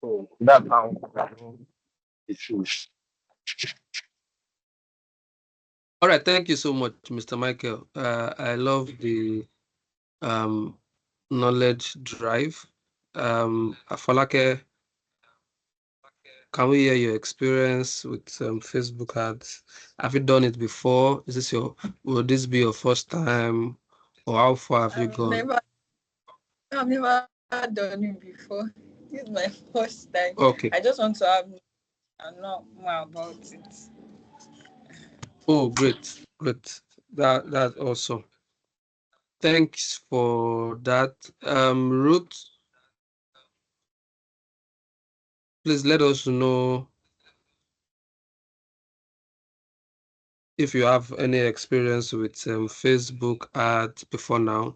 So that's how it is. All right, thank you so much, Mr. Michael. I love the um, knowledge drive. Afalake, can we hear your experience with Facebook ads? Have you done it before? Will this be your first time, or how far have you gone? I've never done it before. This is my first time. Okay. I just want to have and know more about it. Oh, great, great. That's awesome. Thanks for that. Ruth, please let us know if you have any experience with Facebook ads before now.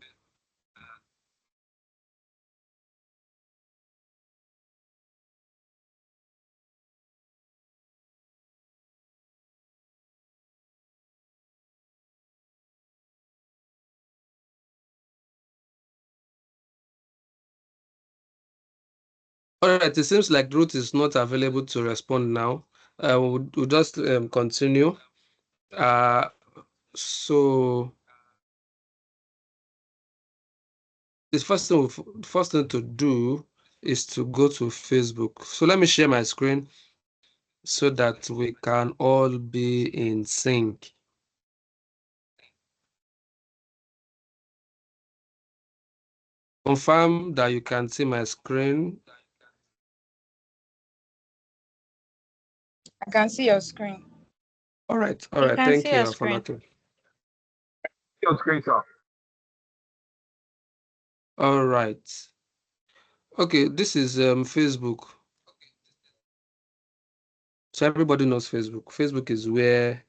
All right, it seems like Ruth is not available to respond now. We'll just continue. So the first thing to do is to go to Facebook. So let me share my screen so that we can all be in sync. Confirm that you can see my screen. I can see your screen. All right, You can thank see you, your screen. Afalake. Your screen, sir. All right. Okay, this is Facebook. So everybody knows Facebook. Facebook is where,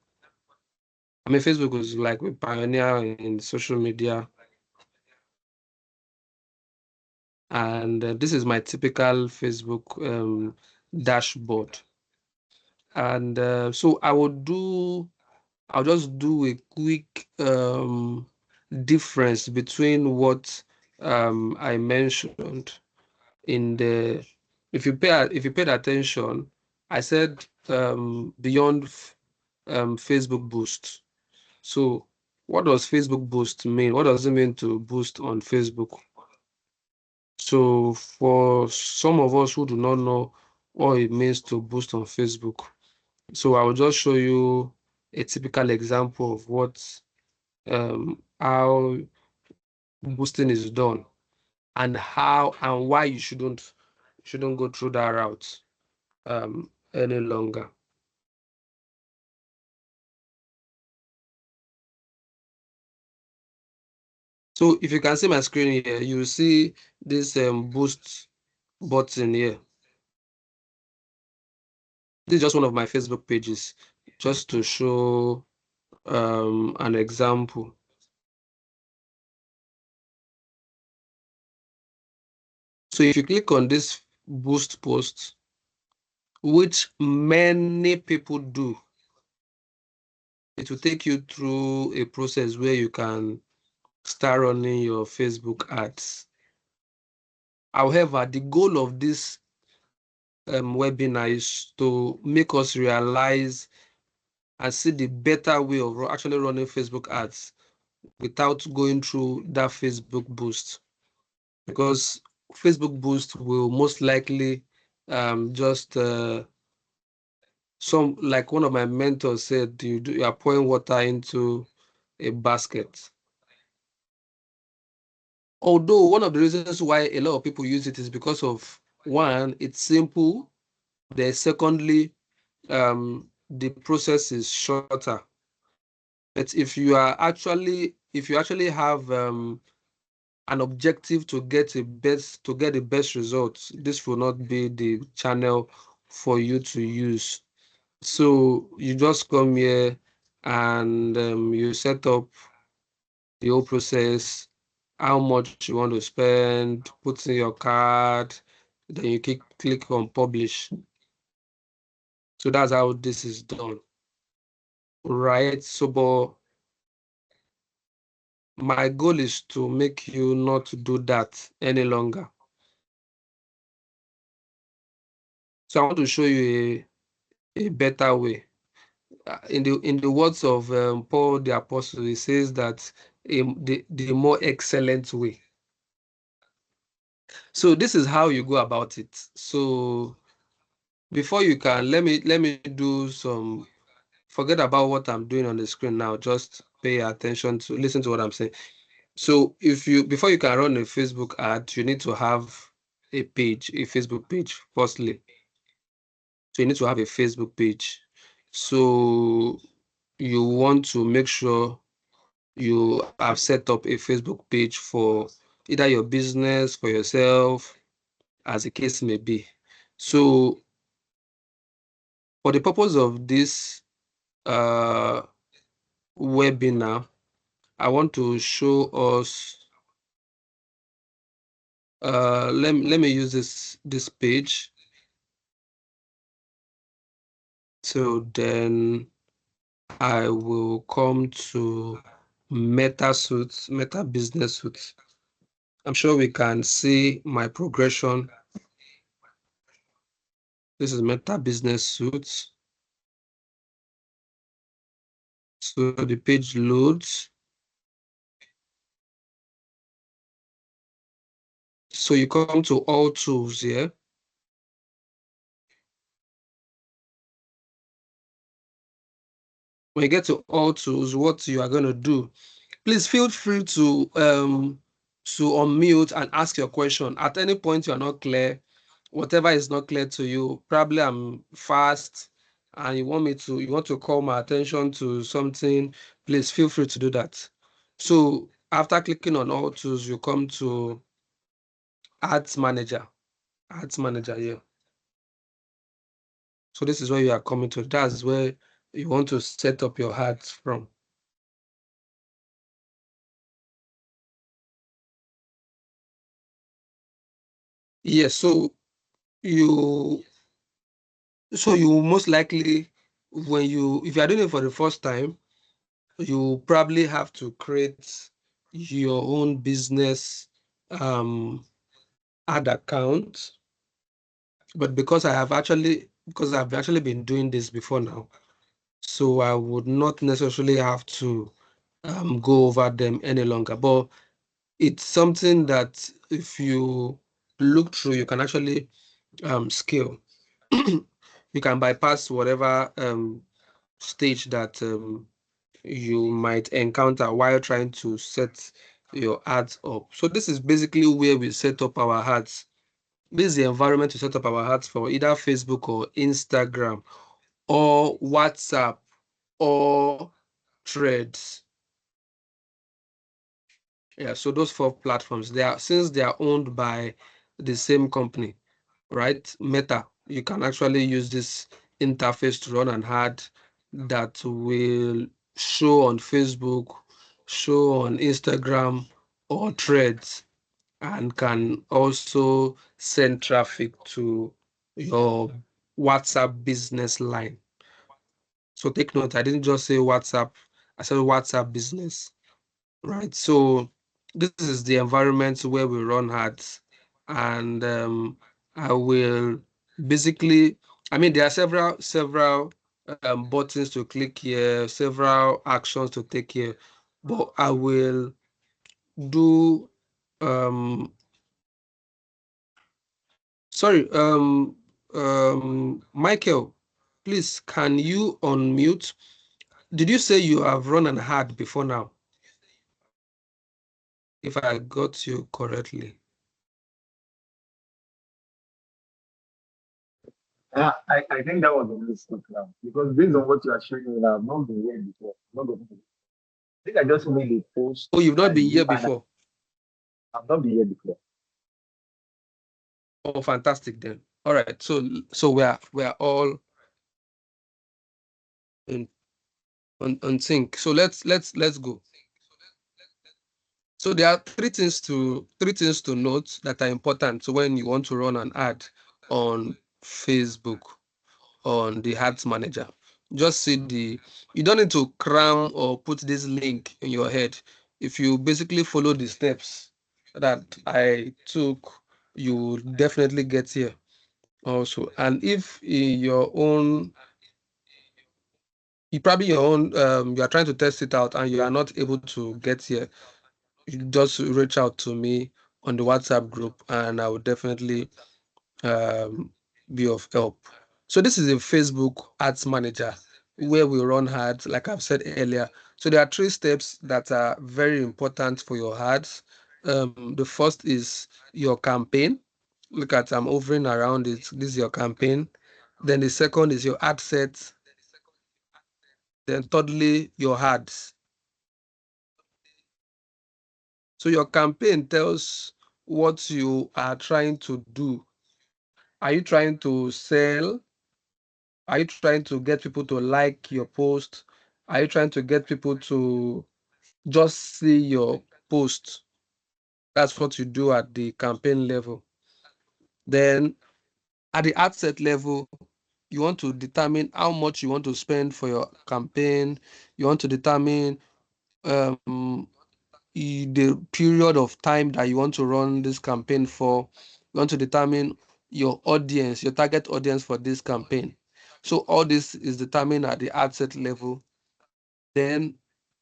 Facebook is like a pioneer in social media. And this is my typical Facebook dashboard. And so I'll just do a quick difference between what I mentioned in the, if you paid attention, I said beyond Facebook boost. So what does Facebook boost mean? What does it mean to boost on Facebook? So for some of us who do not know what it means to boost on Facebook, so I will just show you a typical example of what how boosting is done and how and why you shouldn't go through that route any longer. So if you can see my screen here, you see this boost button here. This is just one of my Facebook pages, just to show an example. So if you click on this boost post, which many people do, it will take you through a process where you can start running your Facebook ads. However, the goal of this webinar is to make us realize and see the better way of actually running Facebook ads without going through that Facebook boost. Because Facebook boost will most likely just like one of my mentors said, you are pouring water into a basket. Although one of the reasons why a lot of people use it is because of, one, it's simple. Then secondly, the process is shorter. But if you actually have an objective to get the best results, this will not be the channel for you to use. So you just come here and you set up the whole process, how much you want to spend, put in your card, then you click on publish. So that's how this is done. Right. So, but my goal is to make you not do that any longer. So I want to show you a better way. In the words of Paul the Apostle, he says that the more excellent way. So this is how you go about it. So before you can, let me do some. Forget about what I'm doing on the screen now. Just pay attention to listen to what I'm saying. So before you can run a Facebook ad, you need to have a page, a Facebook page, firstly. So you need to have a Facebook page. So you want to make sure you have set up a Facebook page for either your business, for yourself, as the case may be. So for the purpose of this webinar, I want to show us, let me use this page. So then I will come to Meta Suits, Meta Business Suits. I'm sure we can see my progression. This is Meta Business Suits. So the page loads. So you come to all tools here. When you get to all tools, what you are going to do, please feel free to unmute and ask your question. At any point you are not clear, whatever is not clear to you, probably I'm fast and you want to call my attention to something, please feel free to do that. So after clicking on all tools, you come to Ads Manager here. So this is where you are coming to. That's where you want to set up your ads from. Yes, so you most likely, if you are doing it for the first time, you probably have to create your own business ad account. But because I've actually been doing this before now, so I would not necessarily have to go over them any longer. But it's something that if you look through, you can actually scale. You can bypass whatever stage that you might encounter while trying to set your ads up. So this is basically where we set up our ads. This is the environment to set up our ads for either Facebook or Instagram or WhatsApp or Threads. Yeah, so those 4 platforms, since they are owned by the same company, right? Meta, you can actually use this interface to run an ad that will show on Facebook, show on Instagram or Threads, and can also send traffic to your WhatsApp business line. So take note, I didn't just say WhatsApp, I said WhatsApp business, right? So this is the environment where we run ads, and I will basically, there are several buttons to click here, several actions to take here, but I will do sorry, Michael, please, can you unmute? Did you say you have run an ad before now? If I got you correctly. I think that was a mistake now because based on what you are showing me now, I've not been here before. I think I just made a post. Oh, you've not been here before? I've not been here before. Oh, fantastic then. All right. So we are all on sync. So let's go. So there are three things to note that are important when you want to run an ad on Facebook on the ads manager. Just see you don't need to cram or put this link in your head. If you basically follow the steps that I took, you will definitely get here. also. And if in your own, you probably your own, you are trying to test it out and you are not able to get here, you just reach out to me on the WhatsApp group and I will definitely be of help. So this is a Facebook ads manager where we run ads, like I've said earlier. So there are 3 steps that are very important for your ads. The first is your campaign. Look at, I'm hovering around it. This is your campaign. Then the second is your ad set. Then thirdly, your ads. So your campaign tells what you are trying to do. Are you trying to sell? Are you trying to get people to like your post? Are you trying to get people to just see your post? That's what you do at the campaign level. Then at the ad set level, you want to determine how much you want to spend for your campaign. You want to determine the period of time that you want to run this campaign for. You want to determine your audience, your target audience for this campaign. So all this is determined at the ad set level. Then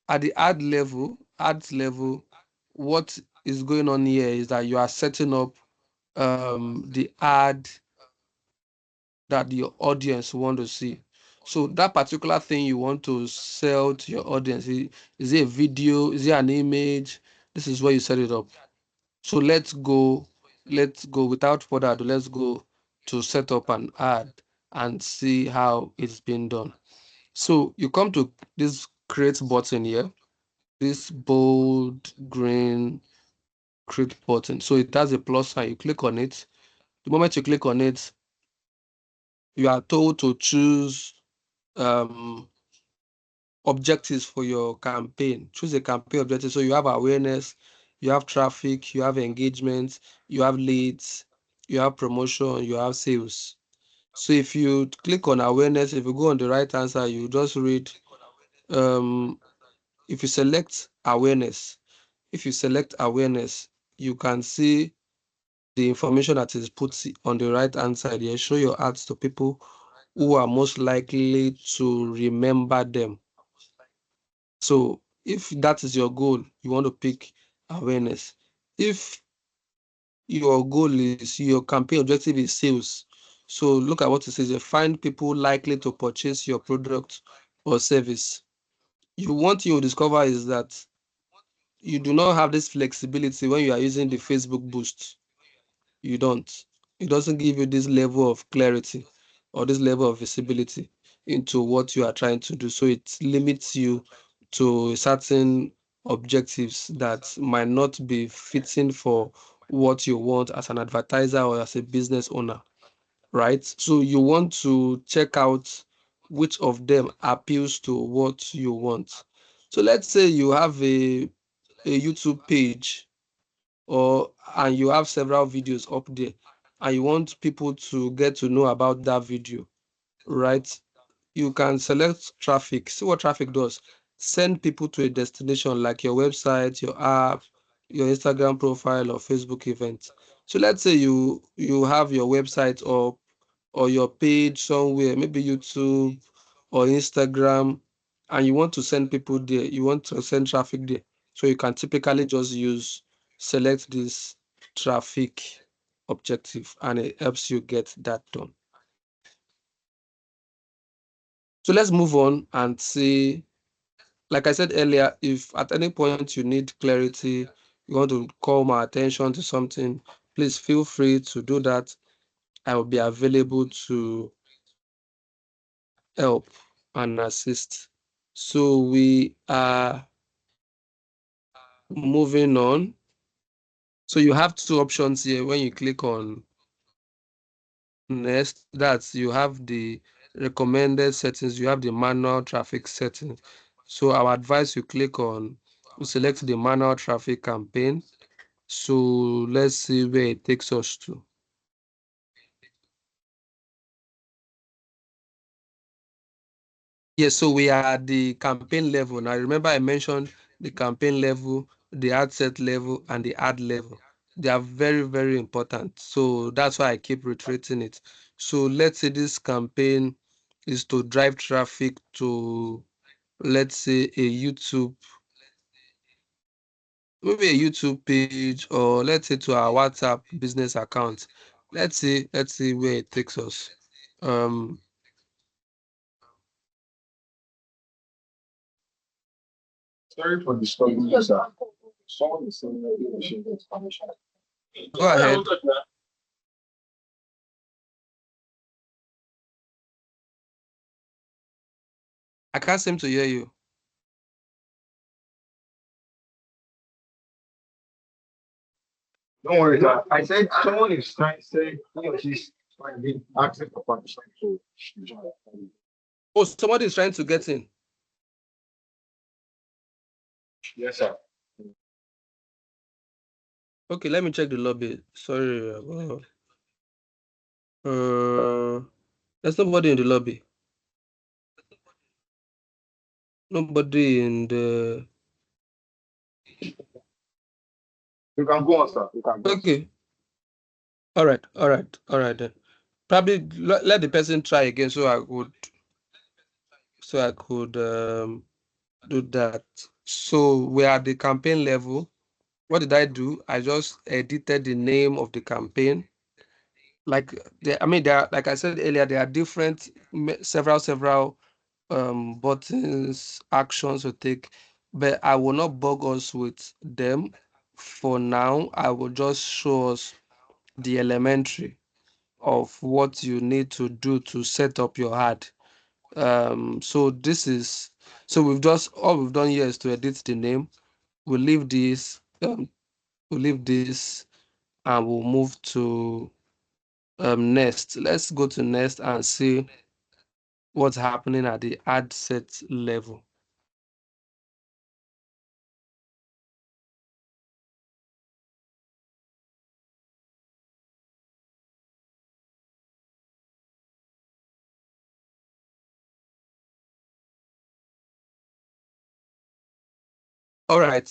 at the ads level, what is going on here is that you are setting up the ad that your audience want to see. So that particular thing you want to sell to your audience, is it a video? Is it an image? This is where you set it up. So let's go without further ado, let's go to set up an ad and see how it's been done. So you come to this create button here, this bold green create button. So it has a plus sign. You click on it. The moment you click on it, you are told to choose objectives for your campaign. Choose a campaign objective. So you have awareness, you have traffic, you have engagement, you have leads, you have promotion, you have sales. So if you click on awareness, if you go on the right answer, you just read, if you select awareness, you can see the information that is put on the right hand side here. Show your ads to people who are most likely to remember them. So if that is your goal, you want to pick awareness. If your goal is, your campaign objective is sales, so look at what it says. You find people likely to purchase your product or service. You discover is that you do not have this flexibility when you are using the Facebook boost. You don't. It doesn't give you this level of clarity or this level of visibility into what you are trying to do. So it limits you to certain objectives that might not be fitting for what you want as an advertiser or as a business owner, right? So you want to check out which of them appeals to what you want. So let's say you have a YouTube page, and you have several videos up there and you want people to get to know about that video, right? You can select traffic. See what traffic does. Send people to a destination like your website, your app, your Instagram profile, or Facebook event. So let's say you have your website or your page somewhere, maybe YouTube or Instagram, and you want to send people there, you want to send traffic there. So you can typically just select this traffic objective and it helps you get that done. So let's move on and see, like I said earlier, if at any point you need clarity, you want to call my attention to something, please feel free to do that. I will be available to help and assist. So we are moving on. So you have 2 options here when you click on next. That's, you have the recommended settings, you have the manual traffic settings. So our advice, you click on, you select the manual traffic campaign. So let's see where it takes us to. Yes, so we are at the campaign level. Now remember I mentioned the campaign level, the ad set level, and the ad level. They are very, very important. So that's why I keep reiterating it. So let's say this campaign is to drive traffic to, let's say, a YouTube, maybe a YouTube page, or let's say to our WhatsApp business account. Let's see where it takes us. Sorry for disturbing you, sir. Someone is saying that you should get information. Go ahead. I can't seem to hear you. Don't worry, sir. I said someone is trying to say he or she's trying to asking for permission to join. Oh, somebody is trying to get in. Yes, sir. Okay, let me check the lobby. Sorry. There's nobody in the lobby. Nobody in the. You can go on, sir. You can go. Okay. All right then. Probably let the person try again so I could do that. So we're at the campaign level. What did I do? I just edited the name of the campaign. Like there are, like I said earlier, there are different several buttons, actions to take, but I will not bug us with them. For now, I will just show us the elementary of what you need to do to set up your ad. So all we've done here is to edit the name. We'll leave this, and we'll move to next. Let's go to next and see what's happening at the ad set level. All right,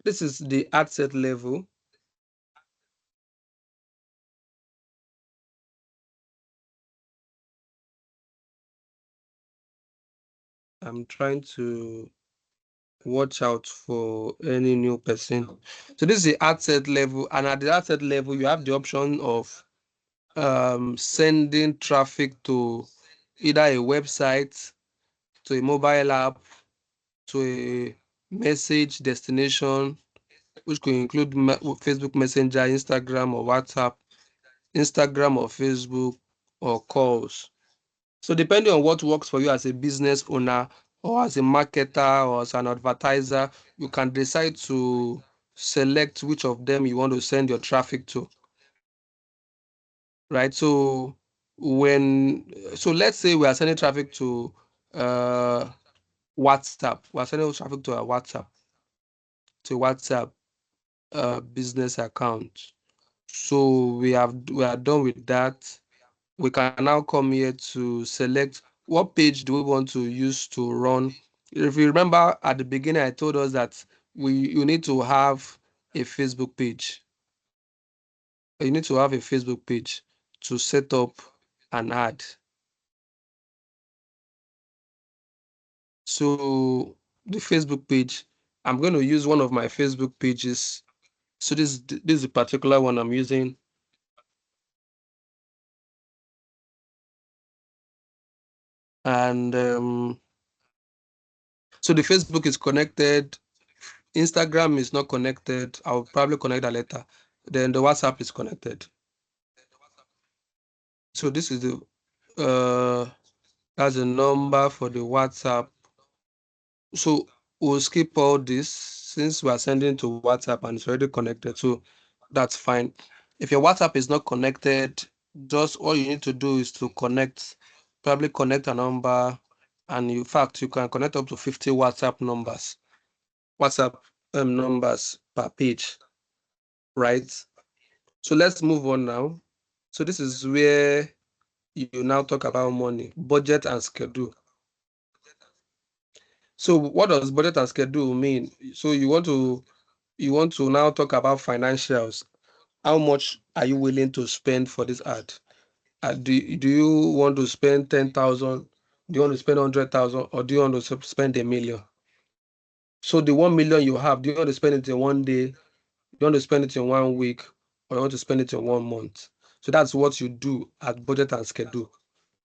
this is the ad set level. I'm trying to watch out for any new person. So this is the ad set level, and at the ad set level, you have the option of sending traffic to either a website, to a mobile app, to a message destination, which could include Facebook Messenger, Instagram or WhatsApp, Instagram or Facebook, or calls. So depending on what works for you as a business owner or as a marketer or as an advertiser, you can decide to select which of them you want to send your traffic to. Right? So let's say we are sending traffic to WhatsApp. We're sending traffic to a WhatsApp business account. So we are done with that. We can now come here to select what page do we want to use to run. If you remember at the beginning, I told us that you need to have a Facebook page. You need to have a Facebook page to set up an ad. So the Facebook page, I'm going to use one of my Facebook pages. So this is the particular one I'm using. And so the Facebook is connected. Instagram is not connected. I'll probably connect that later. Then the WhatsApp is connected. So this is that's the number for the WhatsApp. So we'll skip all this since we are sending to WhatsApp and it's already connected. So that's fine. If your WhatsApp is not connected, just all you need to do is to probably connect a number. And in fact, you can connect up to 50 WhatsApp numbers per page, right? So let's move on now. So this is where you now talk about money, budget and schedule. So what does budget and schedule mean? So you want to now talk about financials. how much are you willing to spend for this ad? Do you want to spend 10,000? Do you want to spend 100,000, or do you want to spend 1 million? So the 1 million you have, do you want to spend it in one day? Do you want to spend it in 1 week, or you want to spend it in 1 month? So that's what you do at Budget and Schedule.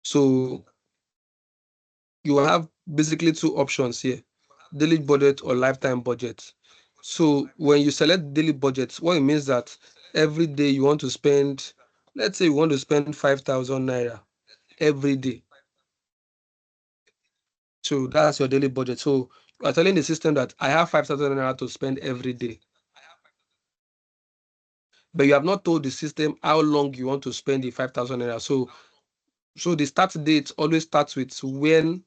So you have basically two options here: daily budget or lifetime budget. So when you select daily budget, what it means that every day you want to spend, let's say you want to spend 5,000 naira every day. So that's your daily budget. So you are telling the system that I have 5,000 naira to spend every day. But you have not told the system how long you want to spend the 5,000 naira. So the start date always starts with when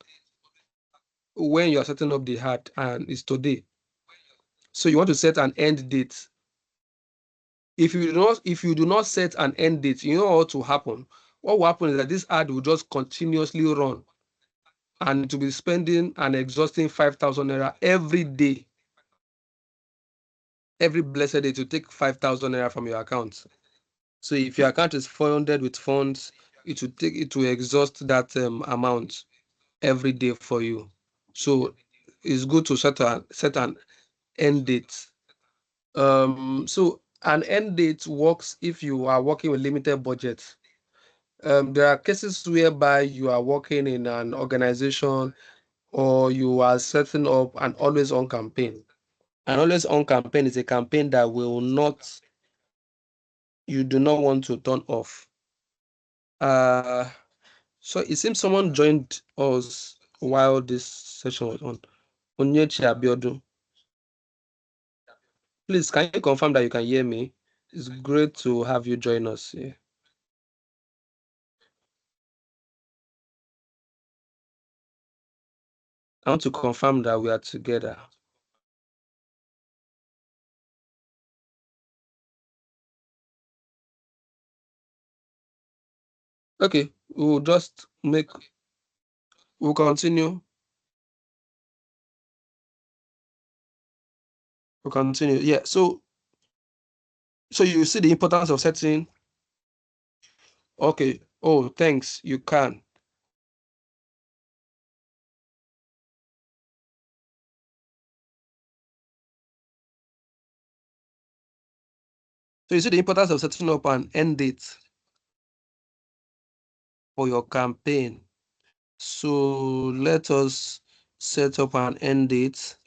you are setting up the ad, and it's today. So you want to set an end date. If you do not set an end date, you know what will happen? What will happen is that this ad will just continuously run, and it will be spending an exhausting 5,000 naira every day. Every blessed day to take 5,000 naira from your account. So if your account is funded with funds, it will exhaust that amount every day for you. So it's good to set an end date. So an end date works if you are working with limited budget. There are cases whereby you are working in an organization, or you are setting up an always on campaign. An always on campaign is a campaign that you do not want to turn off. So it seems someone joined us while this session was on. Onyechi Abiodun. Please, can you confirm that you can hear me? It's great to have you join us here. I want to confirm that we are together. Okay, we'll continue. We'll continue. Yeah, so you see the importance of setting. Okay. Oh, thanks. You can. So you see the importance of setting up an end date for your campaign. So let us set up an end date.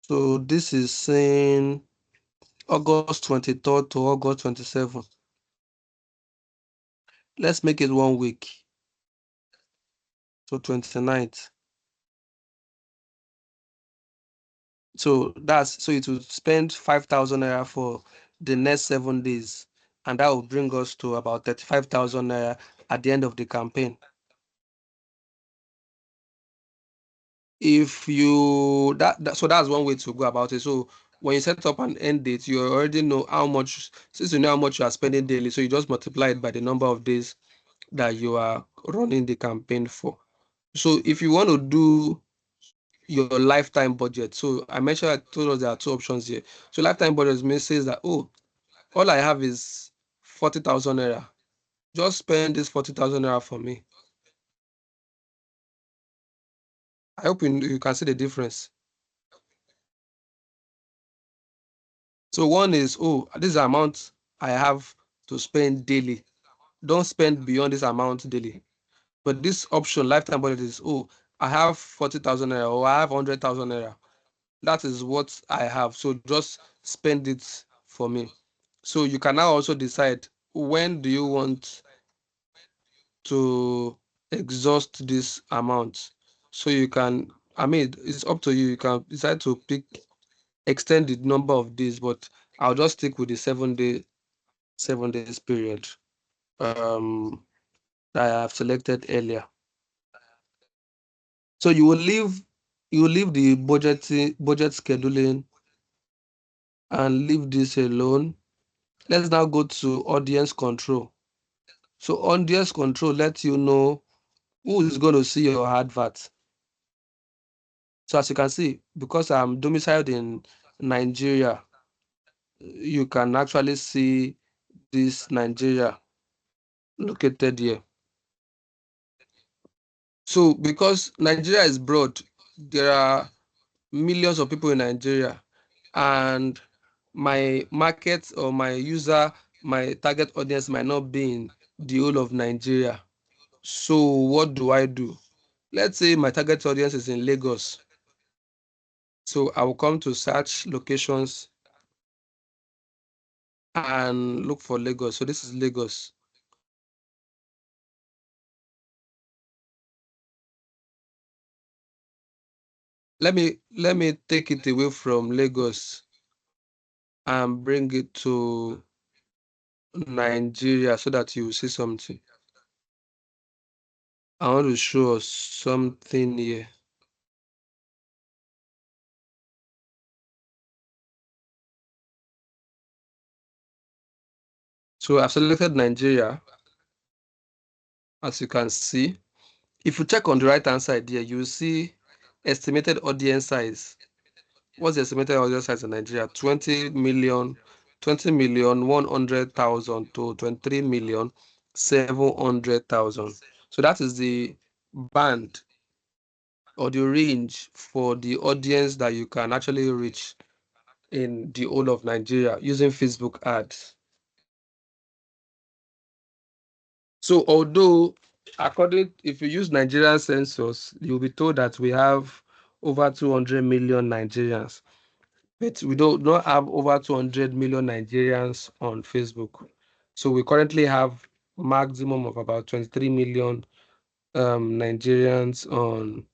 So this is saying August 23rd to August 27th. Let's make it 1 week. So 29th. So it will spend 5,000 naira for the next 7 days, and that will bring us to about 35,000 naira at the end of the campaign. If you so that's one way to go about it. So when you set up an end date, you already know how much. Since you know how much you are spending daily, so you just multiply it by the number of days that you are running the campaign for. So if you want to do your lifetime budget, so I told us there are two options here. So lifetime budget says that, oh, all I have is 40,000 naira. Just spend this 40,000 naira for me. I hope you can see the difference. So one is, oh, this is the amount I have to spend daily. Don't spend beyond this amount daily. But this option, lifetime budget, is, oh, I have 40,000 naira, or I have 100,000 naira. That is what I have. So just spend it for me. So you can now also decide, when do you want to exhaust this amount. So you can, it's up to you. You can decide to extend the number of days, but I'll just stick with the 7 days period that I have selected earlier. So you will leave the budget scheduling and leave this alone. Let's now go to audience control. So audience control lets you know who is going to see your advert. So as you can see, because I'm domiciled in Nigeria, you can actually see this Nigeria located here. So because Nigeria is broad, there are millions of people in Nigeria, and my market or my user, my target audience might not be in the whole of Nigeria. So what do I do? Let's say my target audience is in Lagos. So I will come to search locations and look for Lagos. So this is Lagos. Let me take it away from Lagos and bring it to Nigeria so that you see something. I want to show us something here. So I've selected Nigeria, as you can see. If you check on the right hand side here, you will see estimated audience size. What's the estimated audience size in Nigeria? 20,100,000 to 23,700,000. So that is the band or the range for the audience that you can actually reach in the whole of Nigeria using Facebook ads. So although if you use Nigerian census, you'll be told that we have over 200 million Nigerians, but we don't not have over 200 million Nigerians on Facebook. So we currently have maximum of about 23 million Nigerians on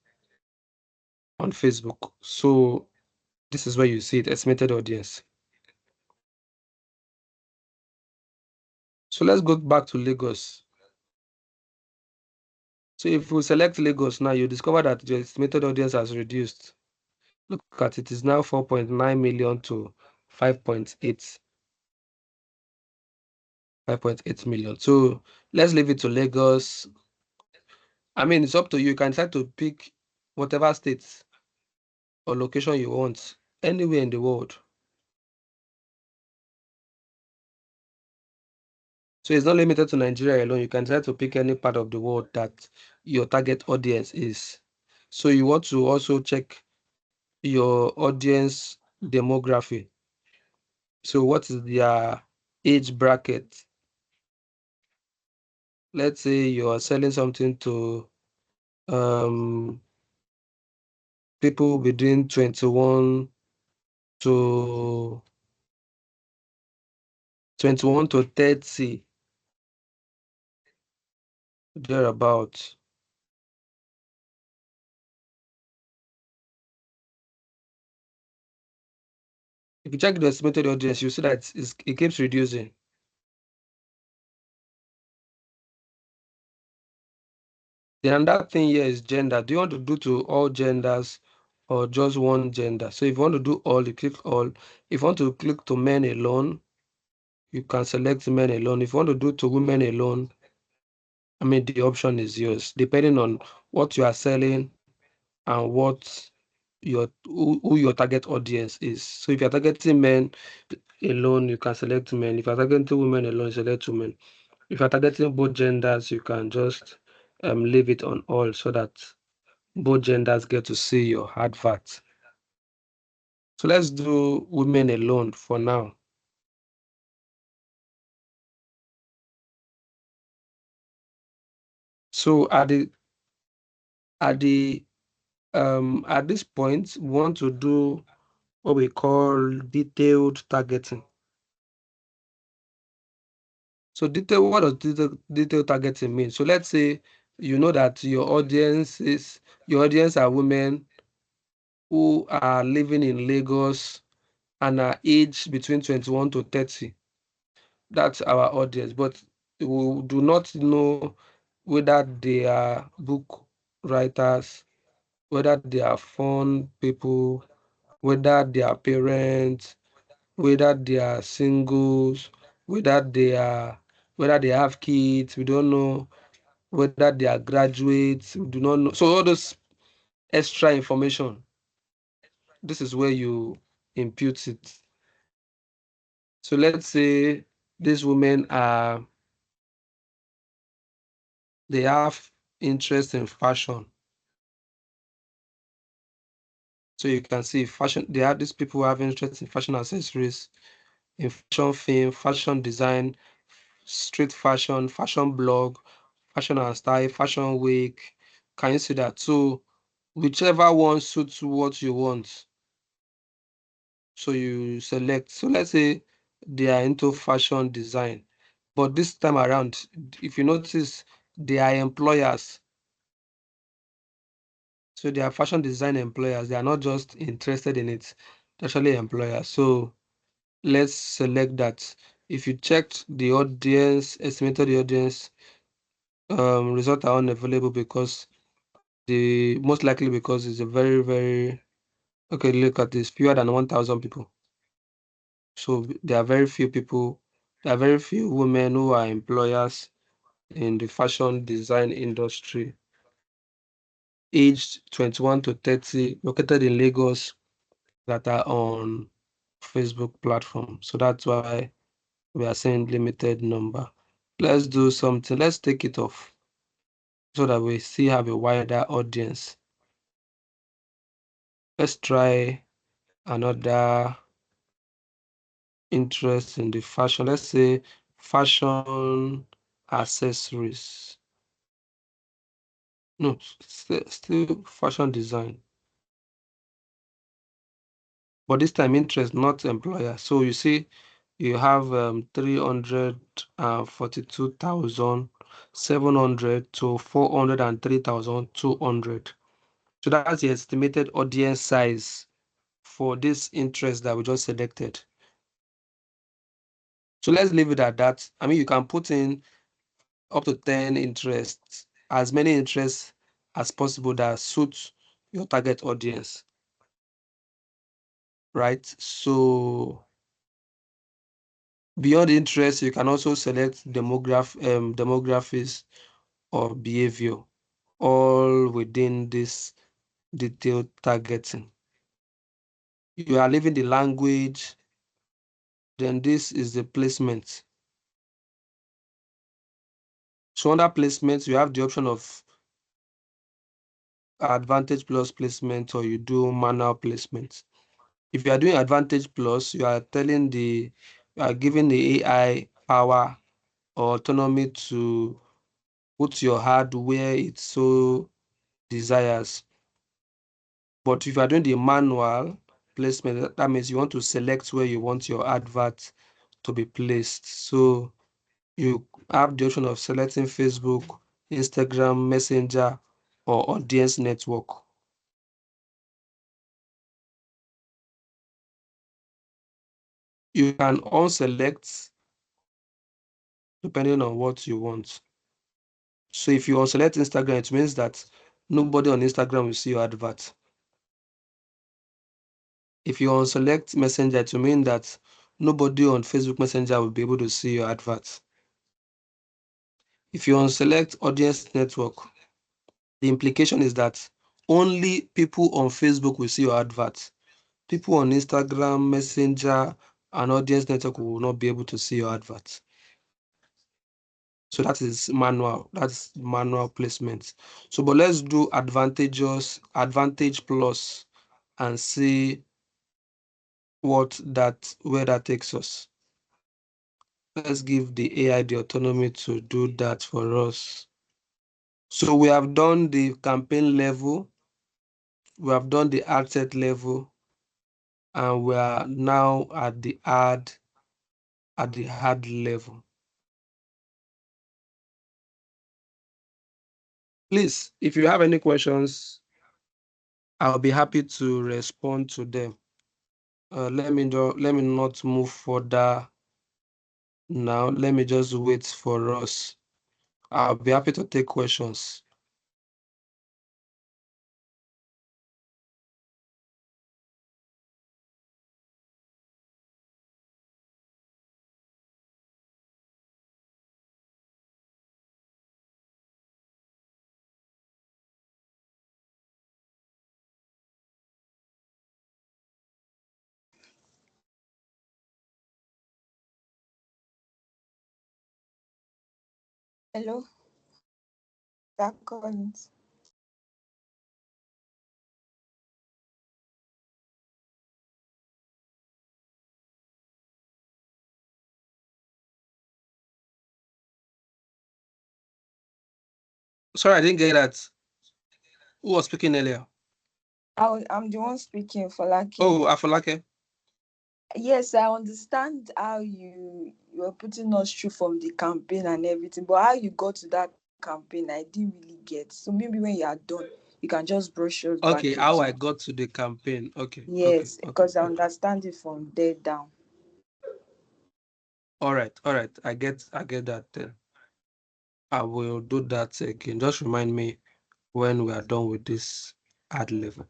Facebook. So this is where you see it, estimated audience. So let's go back to Lagos. So if we select Lagos now, you discover that the estimated audience has reduced. Look at it, is now 4.9 million to 5.8 million. So let's leave it to Lagos. I mean, it's up to you. You can decide to pick whatever state or location you want, anywhere in the world. So it's not limited to Nigeria alone. You can decide to pick any part of the world that your target audience is. So you want to also check your audience demography. So what is their age bracket? Let's say you are selling something to people between 21 to 30, thereabout. If you check the estimated audience, you see that it keeps reducing. The another thing here is gender. Do you want to do to all genders or just one gender? So if you want to do all, you click all. If you want to click to men alone, you can select men alone. If you want to do to women alone, I mean, the option is yours, depending on what you are selling and what who your target audience is. So if you're targeting men alone, you can select men. If you're targeting women alone, select women. If you're targeting both genders, you can just leave it on all so that both genders get to see your advert. So let's do women alone for now. So at this point, we want to do what we call detailed targeting. So what does detailed targeting mean? So let's say you know that your audience are women who are living in Lagos and are aged between 21 to 30. That's our audience, but we do not know whether they are book writers, whether they are fun people, whether they are parents, whether they are singles, whether they have kids. We don't know whether they are graduates. We do not know. So all those extra information, this is where you impute it. So let's say these women they have interest in fashion. So you can see fashion, they have these people who have interest in fashion accessories, in fashion film, fashion design, street fashion, fashion blog, fashion and style, fashion week. Can you see that? So whichever one suits what you want. So you select. So let's say they are into fashion design, but this time around, if you notice, they are employers. So they are fashion design employers. They are not just interested in it. They're actually employers. So let's select that. If you checked the audience, estimated the audience, results are unavailable because the most likely because it's a very okay. Look at this, fewer than 1,000 people. So there are very few people. There are very few women who are employers in the fashion design industry, aged 21 to 30, located in Lagos, that are on Facebook platform. So that's why we are saying limited number. Let's do something. Let's take it off so that we still have a wider audience. Let's try another interest in the fashion. Let's say fashion accessories. No, still fashion design. But this time interest, not employer. So you see, you have 342,700 to 403,200. So that's the estimated audience size for this interest that we just selected. So let's leave it at that. I mean, you can put in up to 10 interests, as many interests as possible that suit your target audience, right? So beyond interest, you can also select demographics or behavior, all within this detailed targeting. You are leaving the language, then this is the placement. So under placement, you have the option of Advantage Plus placement or you do manual placement. If you are doing Advantage Plus, you are giving the AI power or autonomy to put your ad where it so desires. But if you are doing the manual placement, that means you want to select where you want your advert to be placed. So you have the option of selecting Facebook, Instagram, Messenger, or Audience Network. You can unselect depending on what you want. So if you unselect Instagram, it means that nobody on Instagram will see your advert. If you unselect Messenger, it will mean that nobody on Facebook Messenger will be able to see your advert. If you unselect Audience Network, the implication is that only people on Facebook will see your advert. People on Instagram, Messenger, and Audience Network will not be able to see your advert. So that is manual. That's manual placement. So, but let's do Advantage Plus, and see where that takes us. Let's give the AI the autonomy to do that for us. So we have done the campaign level, we have done the ad set level, and we are now at the ad level. Please, if you have any questions, I'll be happy to respond to them. Let me not move further now. Let me just wait for us. I'll be happy to take questions. Hello, Jack Collins. Sorry, I didn't get that. Who was speaking earlier? I'm the one speaking for Lucky. Oh, Afolake. Yes, I understand how you were putting us through from the campaign and everything, but how you got to that campaign, I didn't really get. So maybe when you are done, you can just brush us back Okay, how I again. got to the campaign. Okay, Yes, okay. because I understand it from there down. All right. I get that then. I will do that again. Just remind me when we are done with this ad level.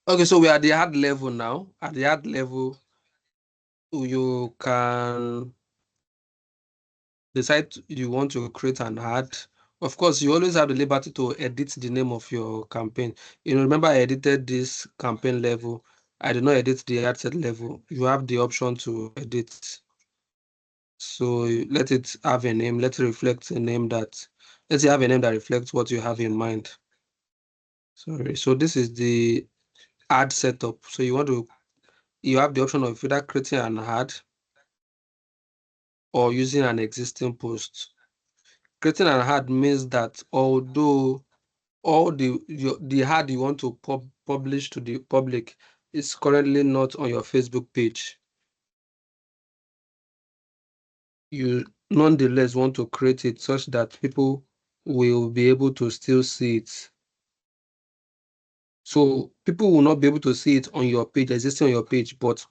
Okay, so we are at the ad level now. At the ad level, you can decide you want to create an ad. Of course, you always have the liberty to edit the name of your campaign. Remember I edited this campaign level. I did not edit the ad set level. You have the option to edit. So let it have a name. Let it reflect a name that, let's have a name that reflects what you have in mind. Sorry. So this is the ad setup. So you have the option of either creating an ad or using an existing post. Creating an ad means that although all the ad you want to publish to the public is currently not on your Facebook page, you nonetheless want to create it such that people will be able to still see it. So people will not be able to see it on your page, existing on your page, but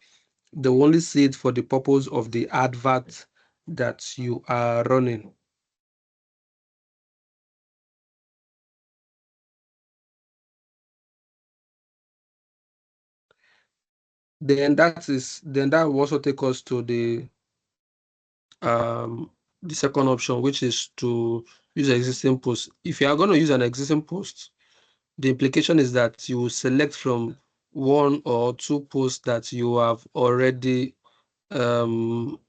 they will only see it for the purpose of the advert that you are running. Then that will also take us to the second option, which is to use existing post. If you are going to use an existing post, the implication is that you will select from one or two posts that you have already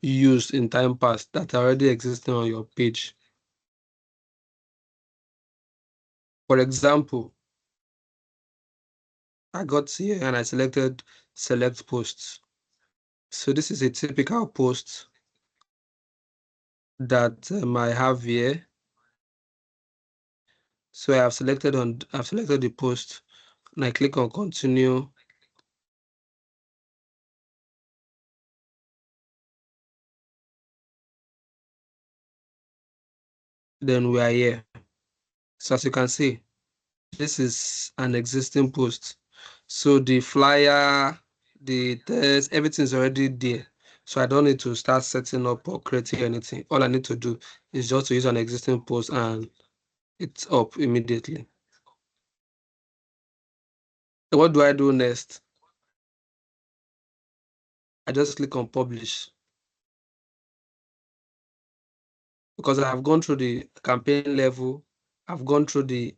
used in time past that are already existing on your page. For example, I got here and I selected select posts. So this is a typical post that I have here. So I've selected the post and I click on continue. Then we are here. So as you can see, this is an existing post. So the flyer, the text, everything is already there. So I don't need to start setting up or creating anything. All I need to do is just to use an existing post and it's up immediately. So what do I do next? I just click on publish. Because I have gone through the campaign level, I've gone through the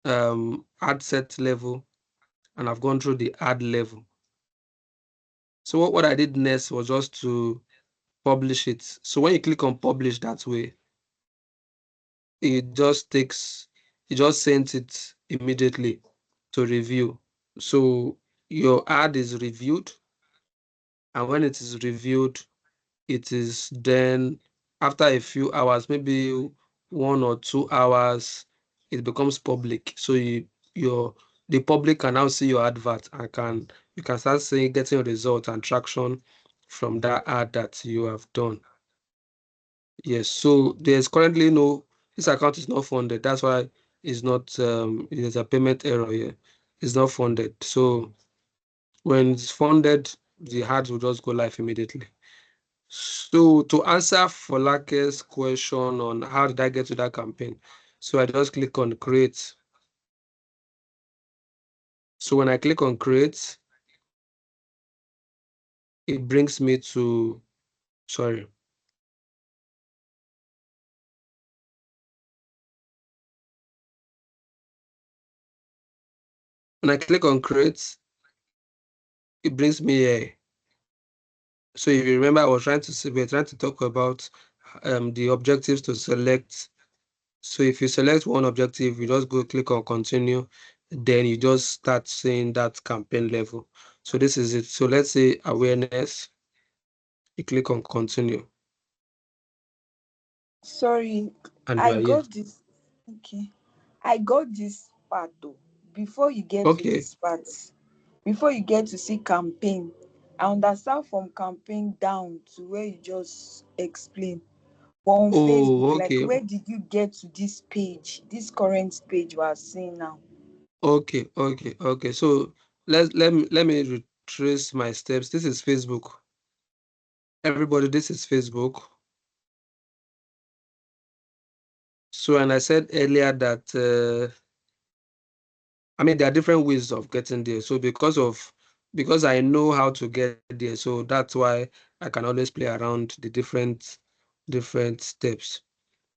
ad set level, and I've gone through the ad level. So what I did next was just to publish it. So when you click on publish that way, it just sends it immediately to review. So your ad is reviewed, and when it is reviewed, it is then after a few hours, maybe 1 or 2 hours, it becomes public. So the public can now see your advert and you can start seeing getting results and traction from that ad that you have done. Yes, so there's currently this account is not funded. That's why it's not there's a payment error here. It's not funded. So when it's funded, the ads will just go live immediately. So to answer Folake's question on how did I get to that campaign, so I just click on create. So when I click on create, it brings me to, sorry. When I click on create, it brings me here. So if you remember, we're trying to talk about the objectives to select. So if you select one objective, you just go click on continue, then you just start seeing that campaign level. So this is it. So let's say awareness, you click on continue, Sorry, and you I are here. got this. Okay. I got this part though. Before you get to Okay. this part, before you get to see campaign, I understand from campaign down to where you just explain. But on Facebook, Oh, like okay. where did you get to this page, this current page we are seeing now? Okay. So let me retrace my steps. This is Facebook. Everybody, this is Facebook. So, and I said earlier that I mean there are different ways of getting there. So because I know how to get there, so that's why I can always play around the different steps.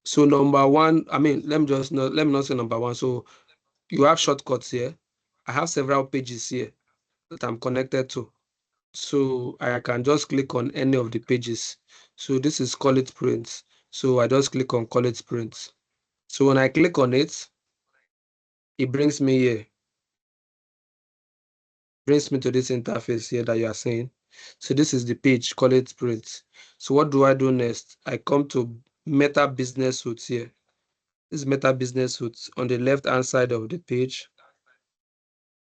So number one, I mean, let me not say number one. So you have shortcuts here. I have several pages here that I'm connected to. So I can just click on any of the pages. So this is Call It Print. So I just click on Call It Print. So when I click on it, it brings me here, brings me to this interface here that you are seeing. So this is the page, Call It Print. So what do I do next? I come to Meta Business Suite here. This is Meta Business Suite on the left hand side of the page.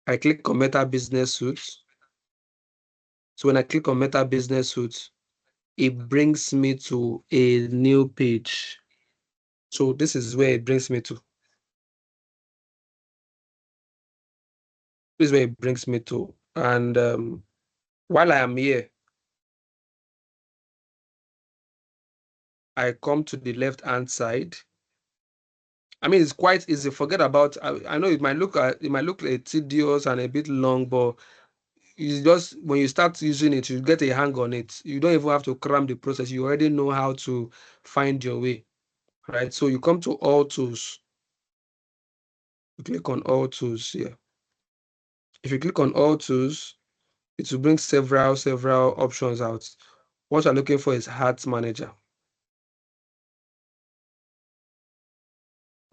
I click on Meta Business Suite. So when I click on Meta Business Suite, it brings me to a new page. So this is where it brings me to. This is where it brings me to. And while I am here, I come to the left hand side. I mean, it's quite easy. Forget about. I know it might look tedious and a bit long, but it's just when you start using it, you get a hang on it. You don't even have to cram the process. You already know how to find your way, right? So you come to all tools. You click on all tools here. If you click on all tools, it will bring several options out. What you're looking for is Ads Manager.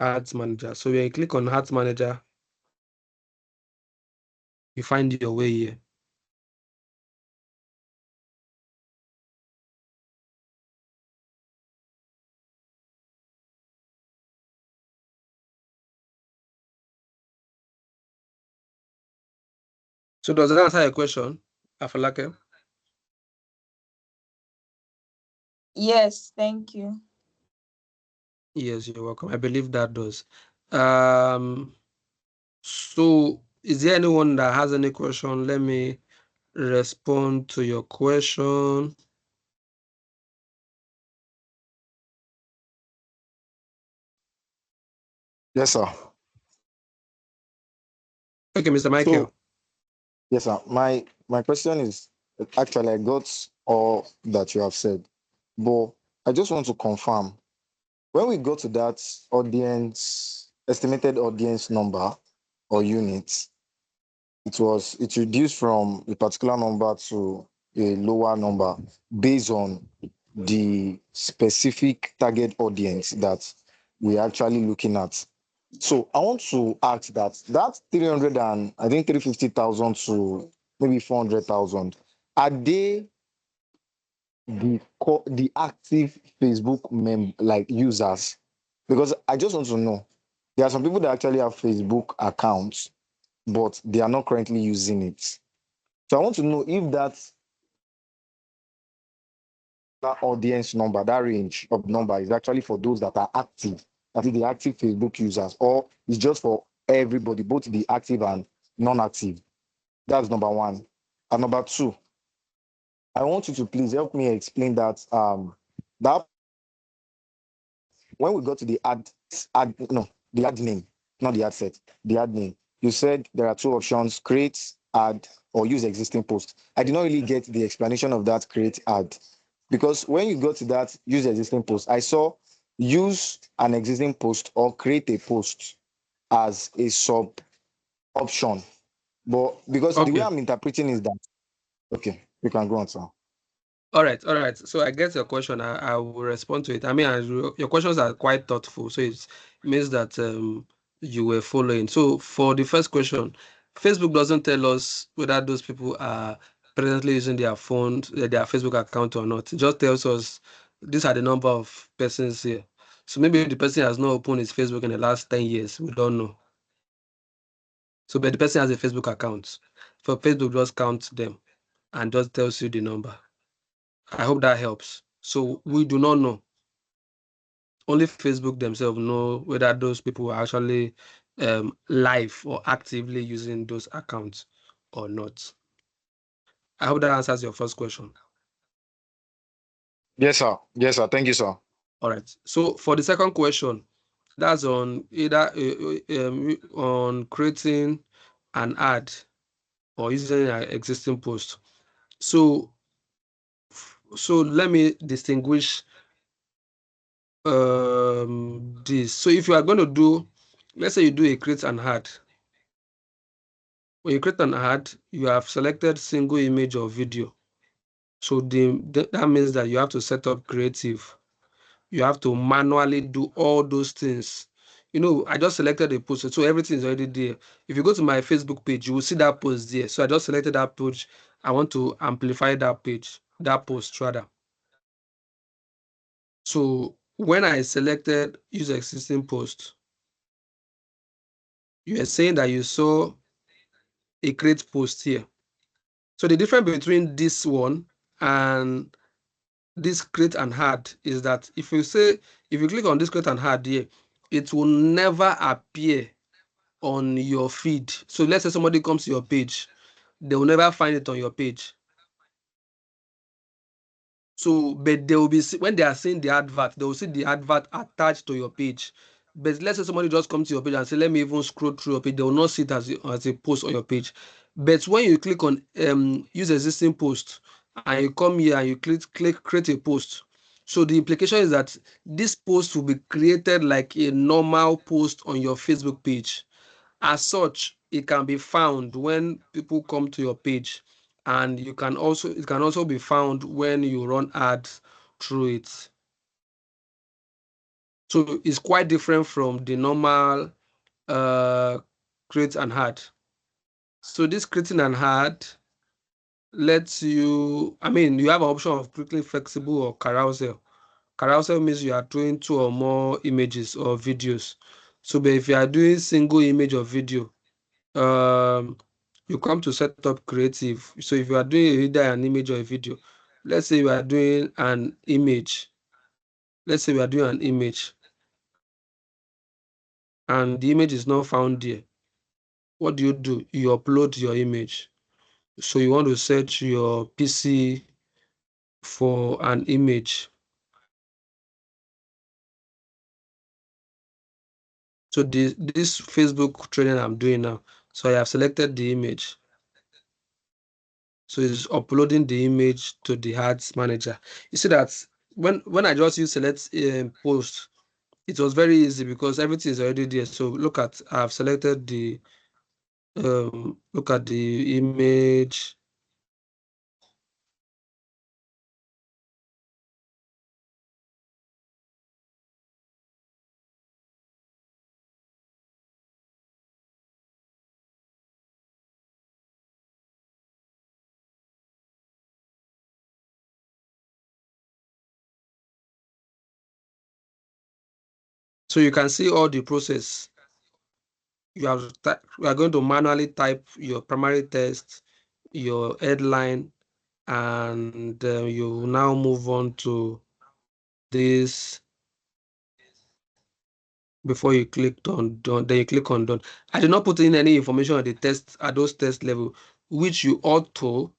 Ads Manager. So when you click on Ads Manager, you find your way here. So does that answer your question, Afalake? Yes, thank you. Yes, you're welcome. I believe that does. Um, so is there anyone that has any question? Let me respond to your question. Yes, sir. Okay, Mr. So, Michael. yes, sir. My question is actually I got all that you have said, but I just want to confirm when we go to that audience estimated audience number or unit, it reduced from a particular number to a lower number based on the specific target audience that we're actually looking at. So I want to ask that 300 and I think 350,000 to maybe 400,000, are they the active Facebook like users? Because I just want to know. There are some people that actually have Facebook accounts, but they are not currently using it. So I want to know if that audience number, that range of number is actually for those that are active, that is the active Facebook users, or it's just for everybody, both the active and non-active. That's number one. And number two, I want you to please help me explain that when we go to the the ad name, not the ad set, the ad name, you said there are two options: create ad or use existing post. I did not really get the explanation of that create ad, because when you go to that use existing post, I saw use an existing post or create a post as a sub option. But because the way Okay. I'm interpreting is that, okay, you can go on, sir. All right. So I get your question. I will respond to it. I mean, your questions are quite thoughtful. So it means that you were following. So for the first question, Facebook doesn't tell us whether those people are presently using their phone, their Facebook account or not. It just tells us these are the number of persons here. So maybe the person has not opened his Facebook in the last 10 years. We don't know. So, but the person has a Facebook account. For Facebook just counts them and just tells you the number. I hope that helps. So we do not know. Only Facebook themselves know whether those people are actually live or actively using those accounts or not. I hope that answers your first question. Yes, sir. Yes, sir. Thank you, sir. All right. So for the second question, that's on either on creating an ad or using an existing post. So let me distinguish this. So if you are going to do, let's say you do a create an ad. When you create an ad, you have selected single image or video. So that means that you have to set up creative. You have to manually do all those things. You know, I just selected a post, so everything is already there. If you go to my Facebook page, you will see that post there. So I just selected that page. I want to amplify that page, that post rather. So when I selected use existing post, you are saying that you saw a create post here. So the difference between this one and this create and add is that if you click on this create and add here, it will never appear on your feed. So let's say somebody comes to your page, they will never find it on your page. So, but they will be, when they are seeing the advert, they will see the advert attached to your page. But let's say somebody just comes to your page and say, let me even scroll through your page, they will not see it as a post on your page. But when you click on use existing post and you come here and you click create a post, so the implication is that this post will be created like a normal post on your Facebook page. As such, it can be found when people come to your page, and it can also be found when you run ads through it. So it's quite different from the normal create an ad. So this creating an ad lets you, I mean, you have an option of quickly flexible or carousel. Carousel means you are doing 2 or more images or videos. So but if you are doing single image or video, you come to set up creative. So if you are doing either an image or a video, let's say you are doing an image. Let's say we are doing an image and the image is not found there. What do? You upload your image. So you want to search your PC for an image. So this Facebook training I'm doing now. So I have selected the image. So it's uploading the image to the ads manager. You see that when I just use select post, it was very easy because everything is already there. So look at, I've selected the look at the image. So you can see all the process. You are going to manually type your primary text, your headline, and you now move on to this before you clicked on done. Then you click on done. I did not put in any information at the test at those test level, which you ought to